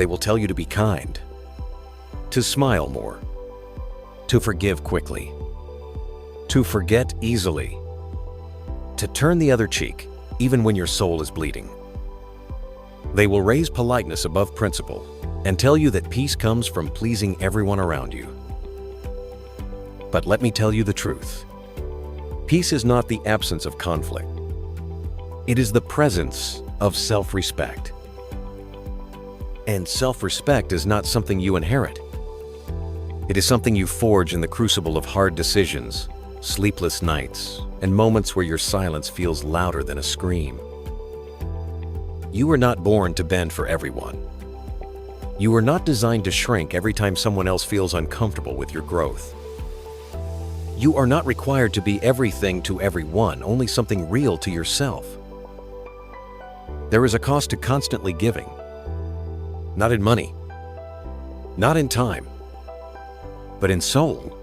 They will tell you to be kind, to smile more, to forgive quickly, to forget easily, to turn the other cheek even when your soul is bleeding. They will raise politeness above principle and tell you that peace comes from pleasing everyone around you. But let me tell you the truth. Peace is not the absence of conflict. It is the presence of self-respect. And self-respect is not something you inherit. It is something you forge in the crucible of hard decisions, sleepless nights, and moments where your silence feels louder than a scream. You were not born to bend for everyone. You were not designed to shrink every time someone else feels uncomfortable with your growth. You are not required to be everything to everyone, only something real to yourself. There is a cost to constantly giving. Not in money, not in time, but in soul.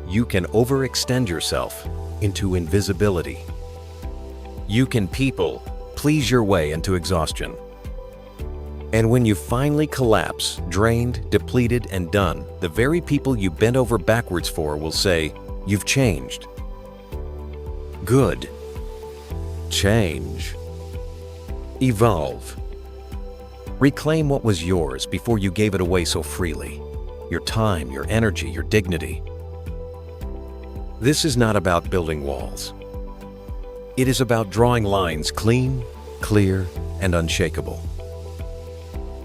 You can overextend yourself into invisibility. You can people please your way into exhaustion. And when you finally collapse, drained, depleted, and done, the very people you bent over backwards for will say, "You've changed." Good. Change. Evolve. Reclaim what was yours before you gave it away so freely. Your time, your energy, your dignity. This is not about building walls. It is about drawing lines clean, clear, and unshakable.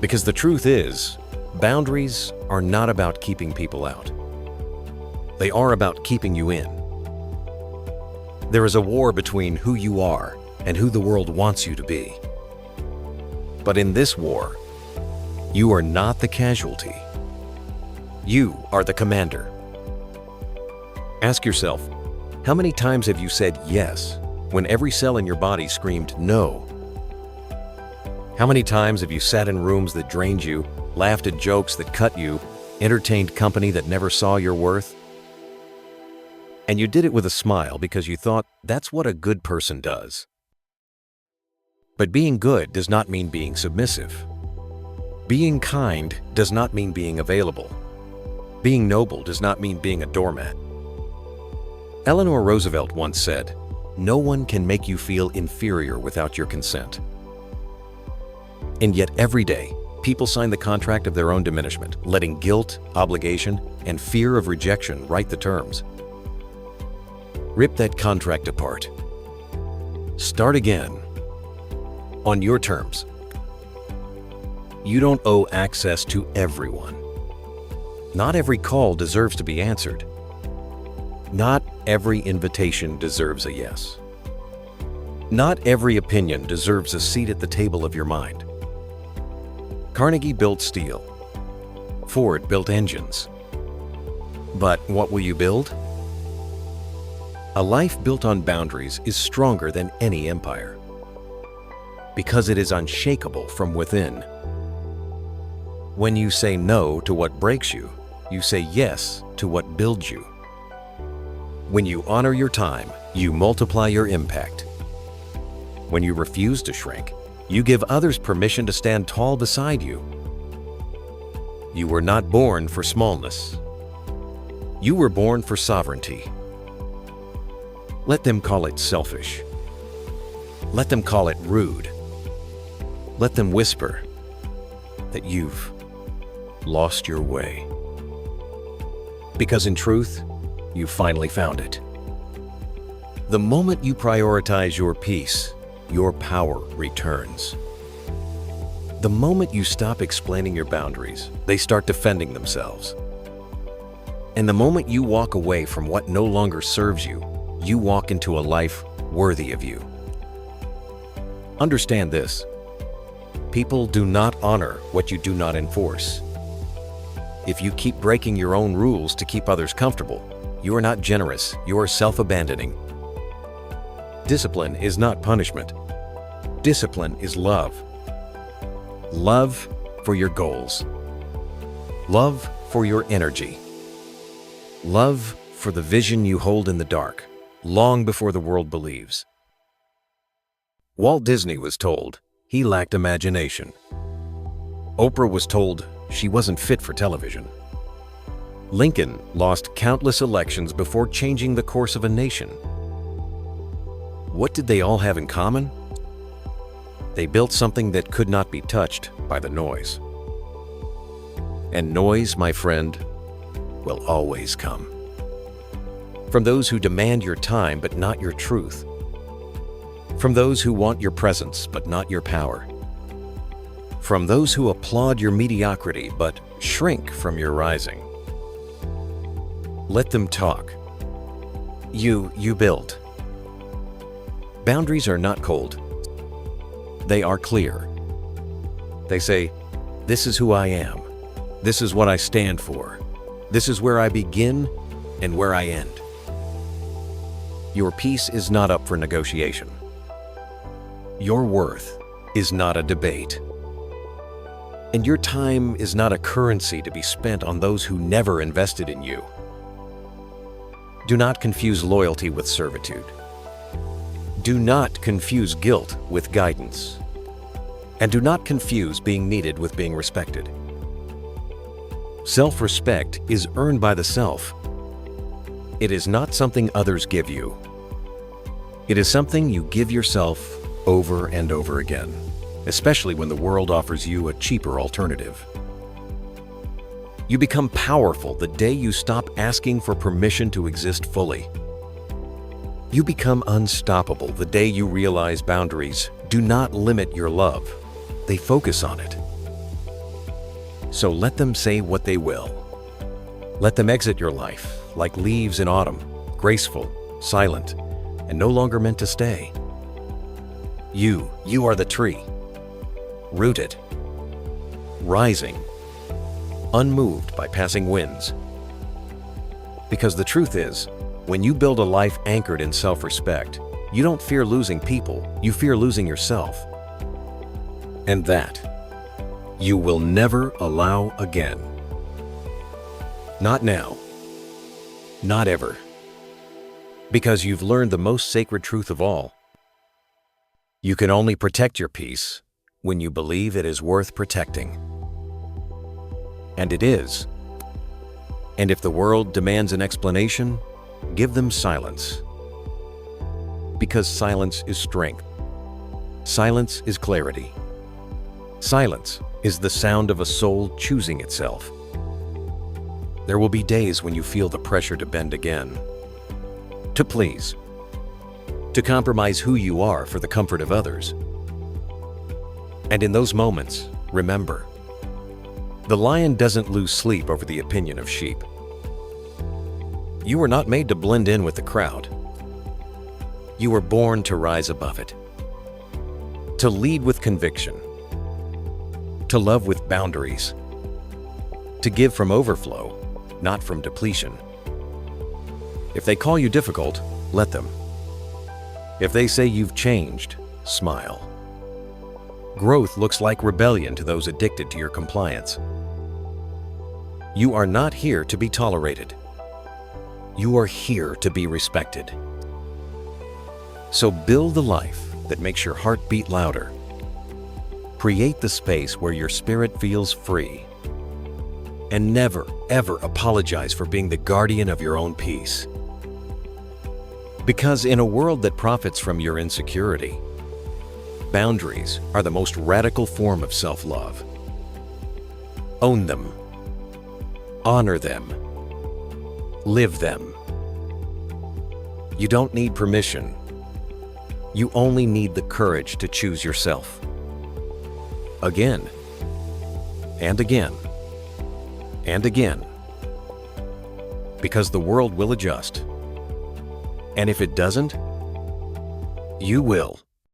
Because the truth is, boundaries are not about keeping people out. They are about keeping you in. There is a war between who you are and who the world wants you to be. But in this war, you are not the casualty. You are the commander. Ask yourself, how many times have you said yes when every cell in your body screamed no? How many times have you sat in rooms that drained you, laughed at jokes that cut you, entertained company that never saw your worth? And you did it with a smile because you thought that's what a good person does. But being good does not mean being submissive. Being kind does not mean being available. Being noble does not mean being a doormat. Eleanor Roosevelt once said, "No one can make you feel inferior without your consent." And yet every day, people sign the contract of their own diminishment, letting guilt, obligation, and fear of rejection write the terms. Rip that contract apart. Start again. On your terms. You don't owe access to everyone. Not every call deserves to be answered. Not every invitation deserves a yes. Not every opinion deserves a seat at the table of your mind. Carnegie built steel. Ford built engines. But what will you build? A life built on boundaries is stronger than any empire, because it is unshakable from within. When you say no to what breaks you, you say yes to what builds you. When you honor your time, you multiply your impact. When you refuse to shrink, you give others permission to stand tall beside you. You were not born for smallness. You were born for sovereignty. Let them call it selfish. Let them call it rude. Let them whisper that you've lost your way. Because in truth, you finally found it. The moment you prioritize your peace, your power returns. The moment you stop explaining your boundaries, they start defending themselves. And the moment you walk away from what no longer serves you, you walk into a life worthy of you. Understand this. People do not honor what you do not enforce. If you keep breaking your own rules to keep others comfortable, you are not generous, you are self-abandoning. Discipline is not punishment. Discipline is love. Love for your goals. Love for your energy. Love for the vision you hold in the dark, long before the world believes. Walt Disney was told he lacked imagination. Oprah was told she wasn't fit for television. Lincoln lost countless elections before changing the course of a nation. What did they all have in common? They built something that could not be touched by the noise. And noise, my friend, will always come. From those who demand your time but not your truth. From those who want your presence but not your power. From those who applaud your mediocrity but shrink from your rising. Let them talk. You build. Boundaries are not cold. They are clear. They say, this is who I am. This is what I stand for. This is where I begin and where I end. Your peace is not up for negotiation. Your worth is not a debate. And your time is not a currency to be spent on those who never invested in you. Do not confuse loyalty with servitude. Do not confuse guilt with guidance. And do not confuse being needed with being respected. Self-respect is earned by the self. It is not something others give you. It is something you give yourself over and over again, especially when the world offers you a cheaper alternative. You become powerful the day you stop asking for permission to exist fully. You become unstoppable the day you realize boundaries do not limit your love. They focus on it. So let them say what they will. Let them exit your life like leaves in autumn, graceful, silent, and no longer meant to stay. You are the tree, rooted, rising, unmoved by passing winds. Because the truth is, when you build a life anchored in self-respect, you don't fear losing people, you fear losing yourself. And that you will never allow again. Not now. Not ever. Because you've learned the most sacred truth of all. You can only protect your peace when you believe it is worth protecting. And it is. And if the world demands an explanation, give them silence. Because silence is strength. Silence is clarity. Silence is the sound of a soul choosing itself. There will be days when you feel the pressure to bend again, to please, to compromise who you are for the comfort of others. And in those moments, remember, the lion doesn't lose sleep over the opinion of sheep. You were not made to blend in with the crowd. You were born to rise above it, to lead with conviction, to love with boundaries, to give from overflow, not from depletion. If they call you difficult, let them. If they say you've changed, smile. Growth looks like rebellion to those addicted to your compliance. You are not here to be tolerated. You are here to be respected. So build the life that makes your heart beat louder. Create the space where your spirit feels free. And never, ever apologize for being the guardian of your own peace. Because in a world that profits from your insecurity, boundaries are the most radical form of self-love. Own them. Honor them. Live them. You don't need permission. You only need the courage to choose yourself. Again, and again, and again. Because the world will adjust. And if it doesn't, you will.